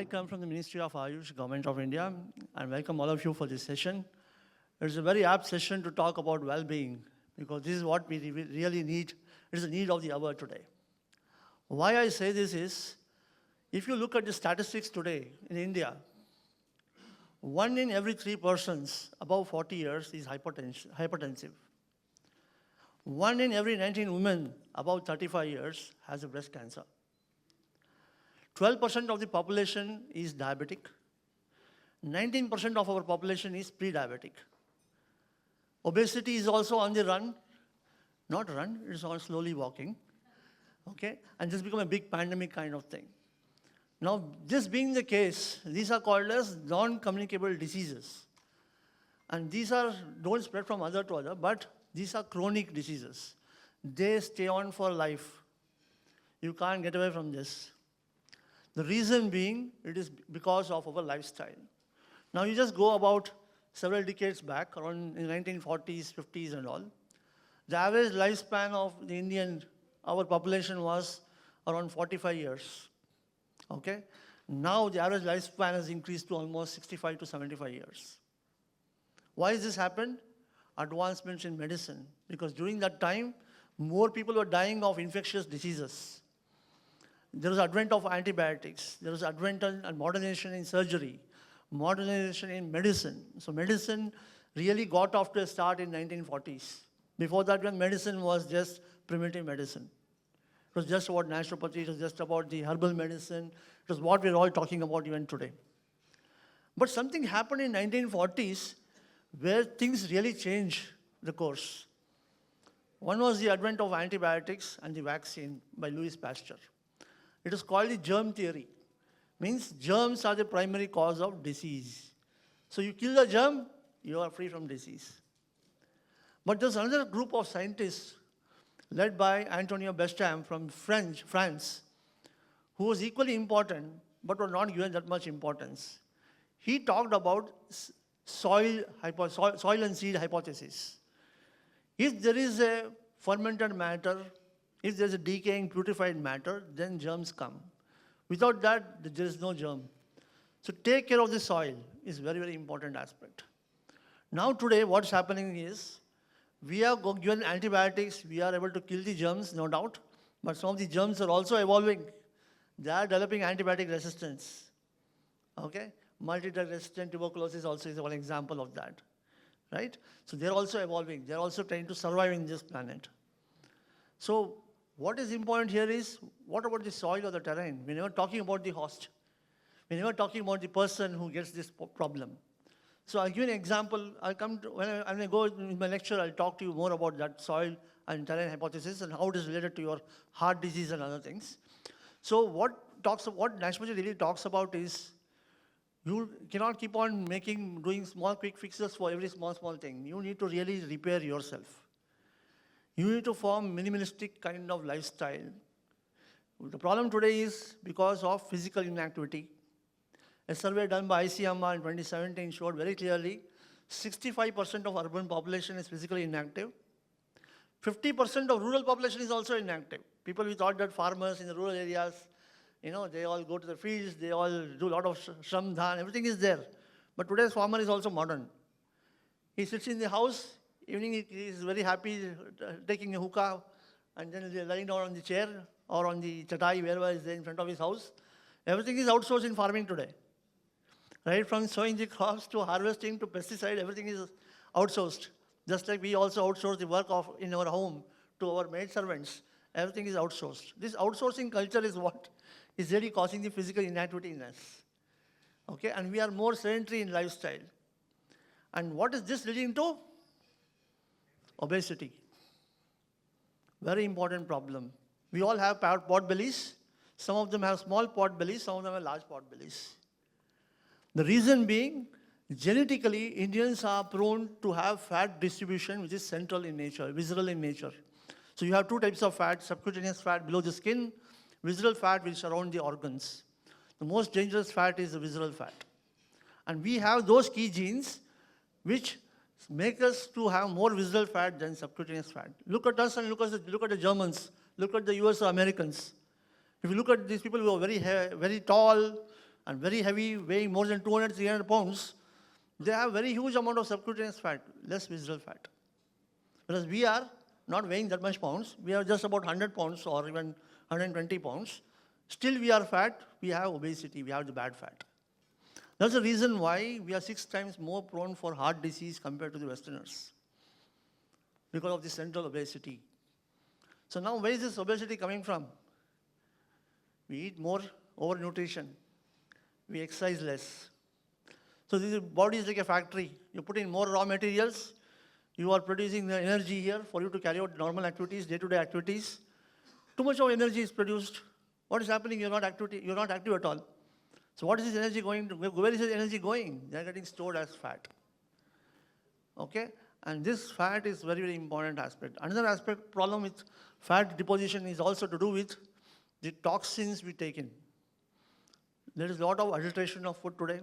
come from the Ministry of AYUSH, Government of India, and welcome all of you for this session. It's a very apt session to talk about well-being, because this is what we really need. It is the need of the hour today. Why I say this is, if you look at the statistics today in India, 1 in every 3 persons above 40 years is hypertensive. 1 in every 19 women above 35 years has a breast cancer. 12% of the population is diabetic. 19% of our population is pre-diabetic. Obesity is also on the run. Not run, it's on slowly walking. Okay? And this become a big pandemic kind of thing. Now, this being the case, these are called as non-communicable diseases. And these don't spread from other to other, but these are chronic diseases. They stay on for life. You can't get away from this. The reason being, it is because of our lifestyle. Now you just go about several decades back, around in the 1940s, 50s and all. The average lifespan of the our population was around 45 years. Okay? Now the average lifespan has increased to almost 65 to 75 years. Why has this happened? Advancements in medicine. Because during that time, more people were dying of infectious diseases. There was advent of antibiotics. There was advent and modernization in surgery, modernization in medicine. So medicine really got off to a start in 1940s. Before that, when medicine was just primitive medicine. It was just about naturopathy. It was just about the herbal medicine. It was what we're all talking about even today. But something happened in 1940s where things really changed the course. One was the advent of antibiotics and the vaccine by Louis Pasteur. It is called the germ theory. Means germs are the primary cause of disease. So you kill the germ, you are free from disease. But there's another group of scientists led by Antonio Bestam from France, who was equally important, but were not given that much importance. He talked about soil and seed hypothesis. If there is a fermented matter, if there's a decaying putrefied matter, then germs come. Without that, there is no germ. So take care of the soil is very, very important aspect. Now today, what's happening is, we are given antibiotics, we are able to kill the germs, no doubt, but some of the germs are also evolving. They are developing antibiotic resistance. Okay? Multi-drug resistant tuberculosis also is one example of that. Right? So they're also evolving. They're also trying to survive in this planet. So what is important here is, what about the soil or the terrain? We're never talking about the host. We're never talking about the person who gets this problem. So I'll give you an example. When I go in my lecture, I'll talk to you more about that soil and terrain hypothesis and how it is related to your heart disease and other things. So what naturopathy really talks about is, you cannot keep on doing small quick fixes for every small thing. You need to really repair yourself. You need to form minimalistic kind of lifestyle. The problem today is because of physical inactivity. A survey done by ICMR in 2017 showed very clearly 65% of urban population is physically inactive. 50% of rural population is also inactive. We thought that farmers in the rural areas, they all go to the fields, they all do a lot of shram dhan, everything is there. But today's farmer is also modern. He sits in the house, evening he is very happy taking a hookah and then lying down on the chair or on the chatai, wherever is there in front of his house. Everything is outsourced in farming today. Right from sowing the crops to harvesting to pesticide, everything is outsourced. Just like we also outsource the work in our home to our maid servants. Everything is outsourced. This outsourcing culture is what is really causing the physical inactivity in us. Okay, and we are more sedentary in lifestyle. And what is this leading to? Obesity. Very important problem. We all have pot bellies. Some of them have small pot bellies, some of them have large pot bellies. The reason being, genetically, Indians are prone to have fat distribution which is central in nature, visceral in nature. So you have 2 types of fat, subcutaneous fat below the skin, visceral fat which surround the organs. The most dangerous fat is the visceral fat. And we have those key genes which make us to have more visceral fat than subcutaneous fat. Look at us and look at the Germans. Look at the US or Americans. If you look at these people who are very tall and very heavy, weighing more than 200, 300 pounds, they have very huge amount of subcutaneous fat, less visceral fat. Whereas we are not weighing that much pounds, we are just about 100 pounds or even 120 pounds. Still we are fat, we have obesity, we have the bad fat. That's the reason why we are 6 times more prone for heart disease compared to the Westerners, because of the central obesity. So now where is this obesity coming from? We eat more overnutrition. We exercise less. So this body is like a factory. You put in more raw materials, you are producing the energy here for you to carry out normal activities, day-to-day activities. Too much of energy is produced. What is happening? You're not active at all. So what is this energy going to? Where is this energy going? They are getting stored as fat. Okay? And this fat is very, very important aspect. Another aspect, problem with fat deposition is also to do with the toxins we take in. There is a lot of adulteration of food today,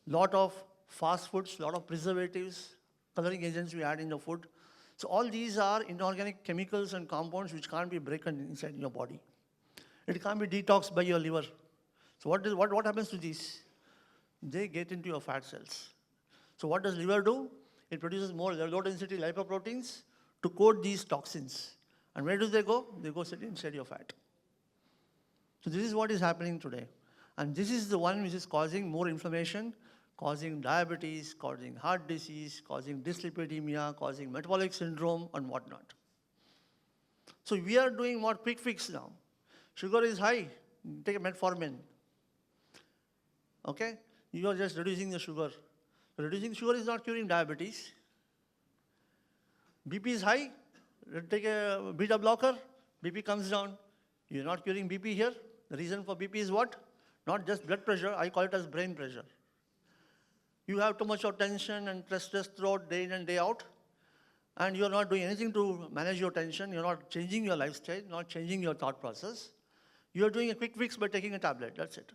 lot of fast foods, lot of preservatives, coloring agents we add in the food. So all these are inorganic chemicals and compounds which can't be broken inside your body. It can't be detoxed by your liver. So what happens to these? They get into your fat cells. So what does liver do? It produces more low-density lipoproteins to coat these toxins. And where do they go? They go sit inside your fat. So this is what is happening today. And this is the one which is causing more inflammation, causing diabetes, causing heart disease, causing dyslipidemia, causing metabolic syndrome, and whatnot. So we are doing more quick fix now. Sugar is high, take a metformin. Okay? You are just reducing the sugar. Reducing sugar is not curing diabetes. BP is high, take a beta blocker, BP comes down. You're not curing BP here. The reason for BP is what? Not just blood pressure, I call it as brain pressure. You have too much of tension and stress throughout day in and day out, and you're not doing anything to manage your tension, you're not changing your lifestyle, not changing your thought process. You're doing a quick fix by taking a tablet, that's it.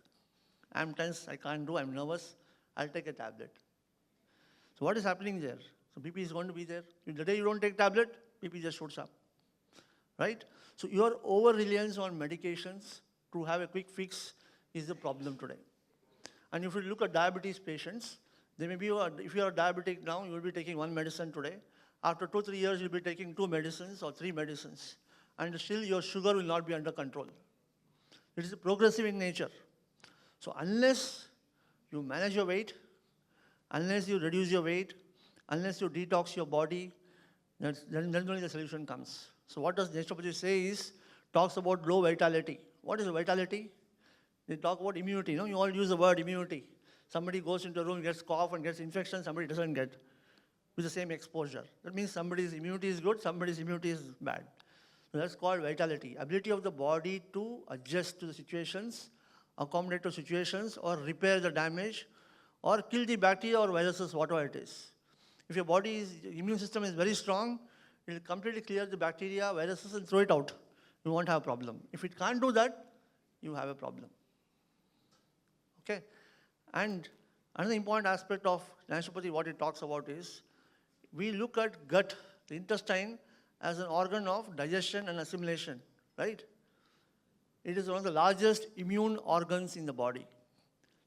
I'm tense, I can't do, I'm nervous, I'll take a tablet. So what is happening there? So BP is going to be there. The day you don't take tablet, BP just shoots up, right? So your over-reliance on medications to have a quick fix is the problem today. And if you look at diabetes patients, they may be, if you are diabetic now, you will be taking one medicine today. After 2-3 years, you'll be taking 2 medicines or 3 medicines. And still your sugar will not be under control. It is progressive in nature. So unless you manage your weight, unless you reduce your weight, unless you detox your body, then only the solution comes. So what does naturopathy say is, talks about low vitality. What is vitality? They talk about immunity. You all use the word immunity. Somebody goes into a room, gets cough and gets infection, somebody doesn't get with the same exposure. That means somebody's immunity is good, somebody's immunity is bad. So that's called vitality. Ability of the body to adjust to the situations, accommodate to situations, or repair the damage, or kill the bacteria or viruses, whatever it is. If your body's immune system is very strong, it will completely clear the bacteria, viruses, and throw it out. You won't have a problem. If it can't do that, you have a problem. Okay? And another important aspect of naturopathy, what it talks about is, we look at gut, the intestine, as an organ of digestion and assimilation, right? It is one of the largest immune organs in the body.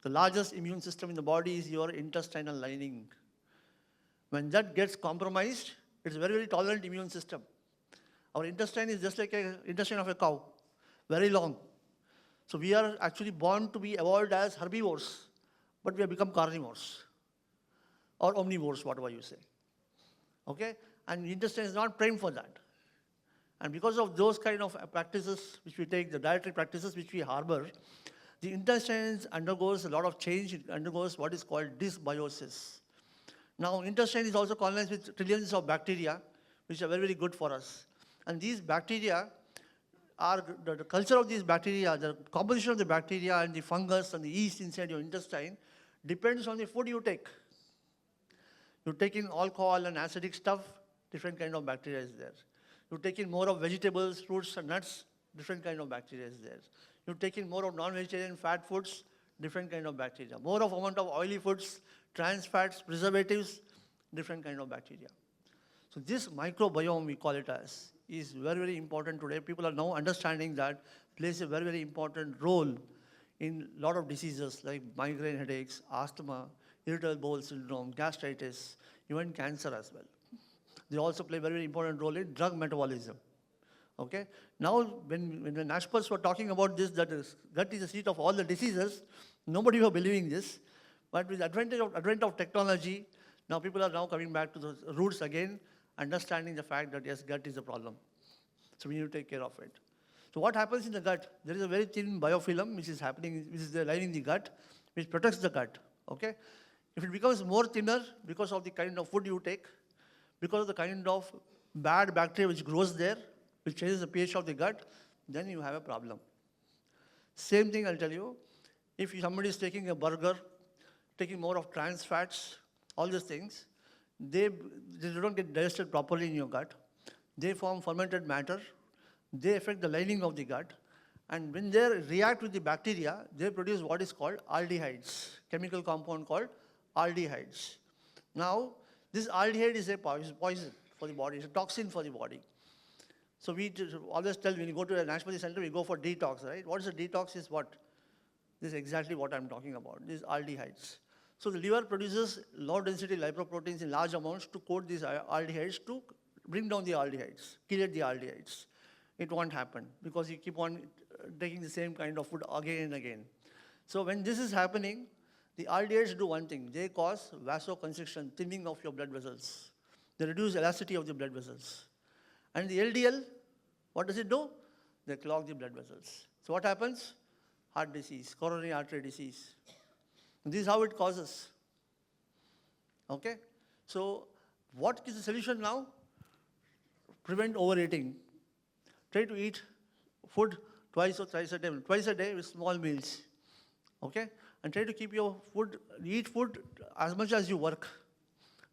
The largest immune system in the body is your intestinal lining. When that gets compromised, it's a very, very tolerant immune system. Our intestine is just like an intestine of a cow, very long. So we are actually born to be evolved as herbivores, but we have become carnivores or omnivores, whatever you say. Okay? And the intestine is not trained for that. And because of those kind of practices which we take, the dietary practices which we harbor, the intestine undergoes a lot of change. It undergoes what is called dysbiosis. Now, intestine is also colonized with trillions of bacteria, which are very, very good for us. And these bacteria are, the culture of these bacteria, the composition of the bacteria and the fungus and the yeast inside your intestine depends on the food you take. You take in alcohol and acidic stuff, different kind of bacteria is there. You take in more of vegetables, fruits and nuts, different kind of bacteria is there. You take in more of non-vegetarian fat foods, different kind of bacteria. More of amount of oily foods, trans fats, preservatives, different kind of bacteria. So this microbiome, we call it as, is very, very important today. People are now understanding that plays a very, very important role in a lot of diseases like migraine headaches, asthma, irritable bowel syndrome, gastritis, even cancer as well. They also play a very important role in drug metabolism. Okay? Now, when the naturopaths were talking about this, that gut is the seat of all the diseases, nobody was believing this. But with the advent of technology, now people are now coming back to the roots again, understanding the fact that yes, gut is a problem. So we need to take care of it. So what happens in the gut? There is a very thin biofilm which is happening, which is lining the gut, which protects the gut. Okay? If it becomes more thinner because of the kind of food you take, because of the kind of bad bacteria which grows there, which changes the pH of the gut, then you have a problem. Same thing I'll tell you. If somebody is taking a burger, taking more of trans fats, all these things, they don't get digested properly in your gut. They form fermented matter. They affect the lining of the gut. And when they react with the bacteria, they produce what is called aldehydes, chemical compound called aldehydes. Now, this aldehyde is a poison for the body. It's a toxin for the body. So we always tell when you go to a naturopathy center, we go for detox, right? What is a detox is what? This is exactly what I'm talking about. These aldehydes. So the liver produces low-density lipoproteins in large amounts to coat these aldehydes to bring down the aldehydes, chelate the aldehydes. It won't happen because you keep on taking the same kind of food again and again. So when this is happening, the aldehydes do one thing. They cause vasoconstriction, thinning of your blood vessels. They reduce elasticity of the blood vessels. And the LDL, what does it do? They clog the blood vessels. So what happens? Heart disease, coronary artery disease. This is how it causes. Okay? So what is the solution now? Prevent overeating. Try to eat food twice or thrice a day. Twice a day with small meals. Okay? And try to keep your food, eat food as much as you work.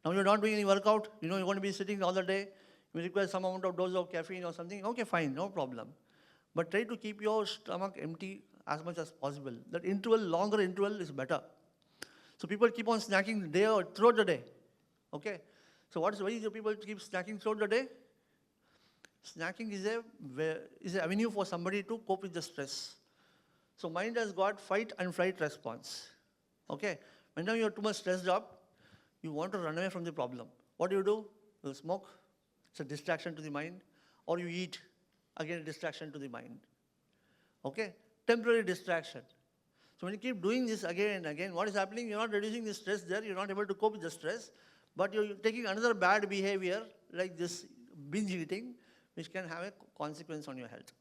Now you're not doing any workout, you're going to be sitting all the day, you require some amount of dose of caffeine or something, okay, fine, no problem. But try to keep your stomach empty as much as possible. That interval, longer interval is better. So people keep on snacking day or throughout the day. Okay? So why do people keep snacking throughout the day? Snacking is an avenue for somebody to cope with the stress. So mind has got fight and flight response. Okay? Whenever you're too much stressed up, you want to run away from the problem. What do? You smoke. It's a distraction to the mind. Or you eat. Again, a distraction to the mind. Okay? Temporary distraction. So when you keep doing this again and again, what is happening? You're not reducing the stress there. You're not able to cope with the stress. But you're taking another bad behavior, like this binge eating, which can have a consequence on your health.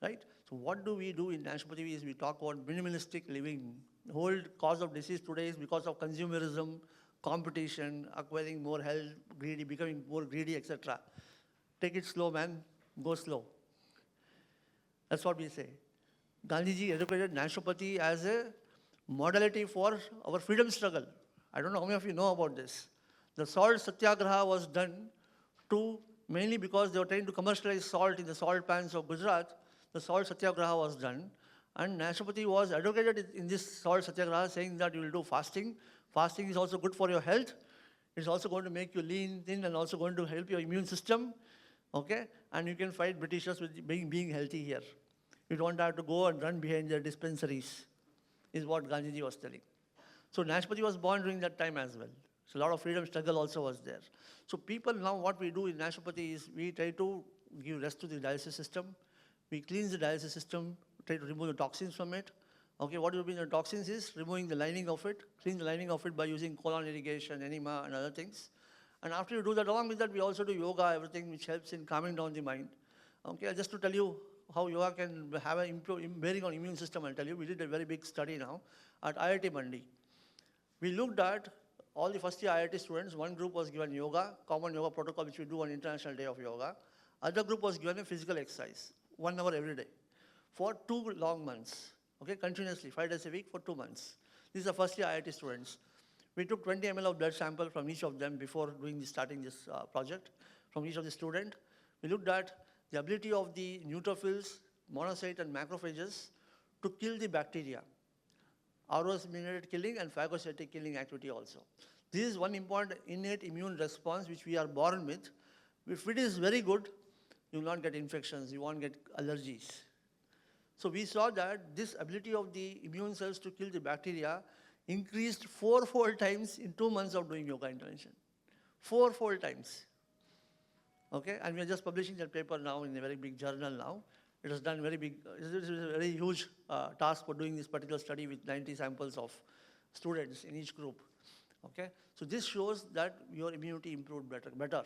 Right? So what do we do in naturopathy is we talk about minimalistic living. The whole cause of disease today is because of consumerism, competition, acquiring more health, greedy, becoming more greedy, etc. Take it slow, man. Go slow. That's what we say. Gandhiji educated naturopathy as a modality for our freedom struggle. I don't know how many of you know about this. The salt satyagraha was done mainly because they were trying to commercialize salt in the salt pans of Gujarat. The salt satyagraha was done. And naturopathy was advocated in this salt satyagraha, saying that you will do fasting. Fasting is also good for your health. It's also going to make you lean, thin, and also going to help your immune system. Okay? And you can fight Britishers with being healthy here. You don't have to go and run behind their dispensaries, is what Gandhiji was telling. So naturopathy was born during that time as well. So a lot of freedom struggle also was there. So people now, what we do in naturopathy is we try to give rest to the digestive system. We cleanse the digestive system, try to remove the toxins from it. Okay, what will be the toxins is removing the lining of it, clean the lining of it by using colon irrigation, enema, and other things. And after you do that, along with that, we also do yoga, everything which helps in calming down the mind. Okay, just to tell you how yoga can have a bearing on immune system, I'll tell you. We did a very big study now at IIT Mandi. We looked at all the first year IIT students. One group was given yoga, common yoga protocol, which we do on International Day of Yoga. Other group was given a physical exercise, 1 hour every day, for 2 long months. Okay, continuously, 5 days a week for 2 months. These are first year IIT students. We took 20 ml of blood sample from each of them before starting this project, from each of the student. We looked at the ability of the neutrophils, monocyte and macrophages to kill the bacteria. ROS-mediated killing and phagocytic killing activity also. This is one important innate immune response which we are born with. If it is very good, you will not get infections, you won't get allergies. So we saw that this ability of the immune cells to kill the bacteria increased 4-fold times in 2 months of doing yoga intervention. 4-fold times. Okay, and we are just publishing that paper now in a very big journal now. It has done very big, it is a very huge task for doing this particular study with 90 samples of students in each group. Okay, so this shows that your immunity improved better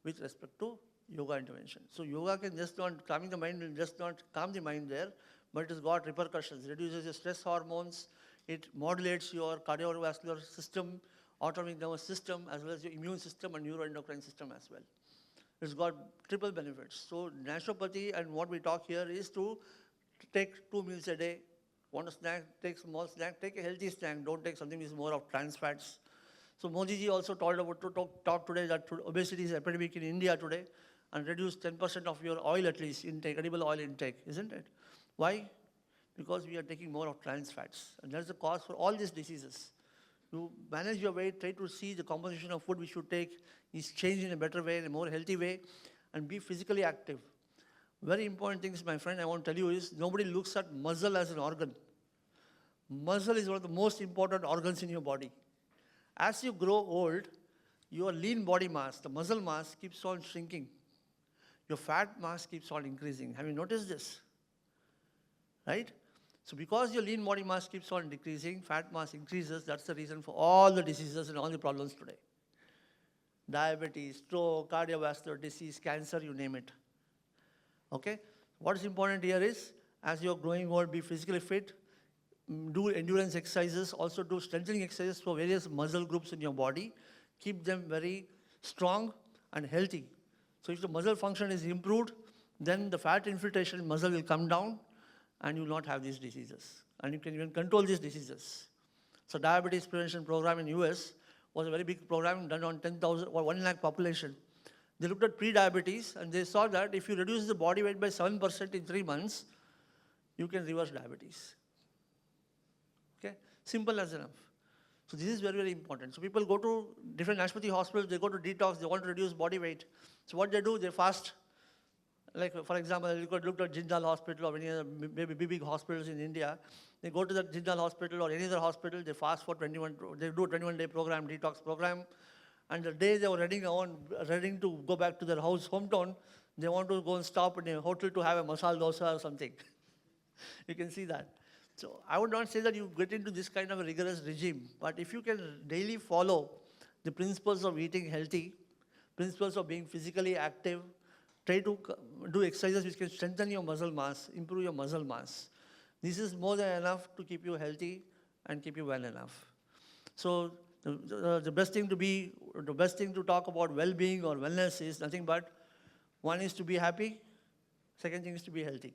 with respect to yoga intervention. So yoga can just not, calming the mind will just not calm the mind there, but it has got repercussions. It reduces your stress hormones, it modulates your cardiovascular system, autonomic nervous system, as well as your immune system and neuroendocrine system as well. It's got triple benefits. So naturopathy and what we talk here is to take 2 meals a day. Want a snack, take small snack, take a healthy snack. Don't take something which is more of trans fats. So Modi ji also talked about talk today that obesity is epidemic in India today, and reduce 10% of your oil at least intake, edible oil intake, isn't it? Why? Because we are taking more of trans fats, and that's the cause for all these diseases. You manage your weight, try to see the composition of food we should take is changed in a better way, in a more healthy way, and be physically active. Very important things, my friend, I want to tell you is nobody looks at muscle as an organ. Muscle is one of the most important organs in your body. As you grow old, your lean body mass, the muscle mass, keeps on shrinking. Your fat mass keeps on increasing. Have you noticed this? Right? So because your lean body mass keeps on decreasing, fat mass increases, that's the reason for all the diseases and all the problems today. Diabetes, stroke, cardiovascular disease, cancer, you name it. Okay? What is important here is, as you're growing old, be physically fit, do endurance exercises, also do strengthening exercises for various muscle groups in your body, keep them very strong and healthy. So if the muscle function is improved, then the fat infiltration in muscle will come down, and you will not have these diseases. And you can even control these diseases. So diabetes prevention program in US was a very big program done on 10,000 or 1 lakh population. They looked at pre-diabetes, and they saw that if you reduce the body weight by 7% in 3 months, you can reverse diabetes. Okay, simple as enough. So this is very, very important. So people go to different naturopathy hospitals, they go to detox, they want to reduce body weight. So what they do, they fast. Like, for example, you could look at Jindal Hospital or any other maybe big hospitals in India. They go to the Jindal Hospital or any other hospital, they fast for 21, they do a 21-day program, detox program. And the day they were ready to go back to their hometown, they want to go and stop in a hotel to have a masala dosa or something. You can see that. So I would not say that you get into this kind of a rigorous regime, but if you can daily follow the principles of eating healthy, principles of being physically active, try to do exercises which can strengthen your muscle mass, improve your muscle mass. This is more than enough to keep you healthy and keep you well enough. So the best thing to talk about well-being or wellness is nothing but, one is to be happy, second thing is to be healthy.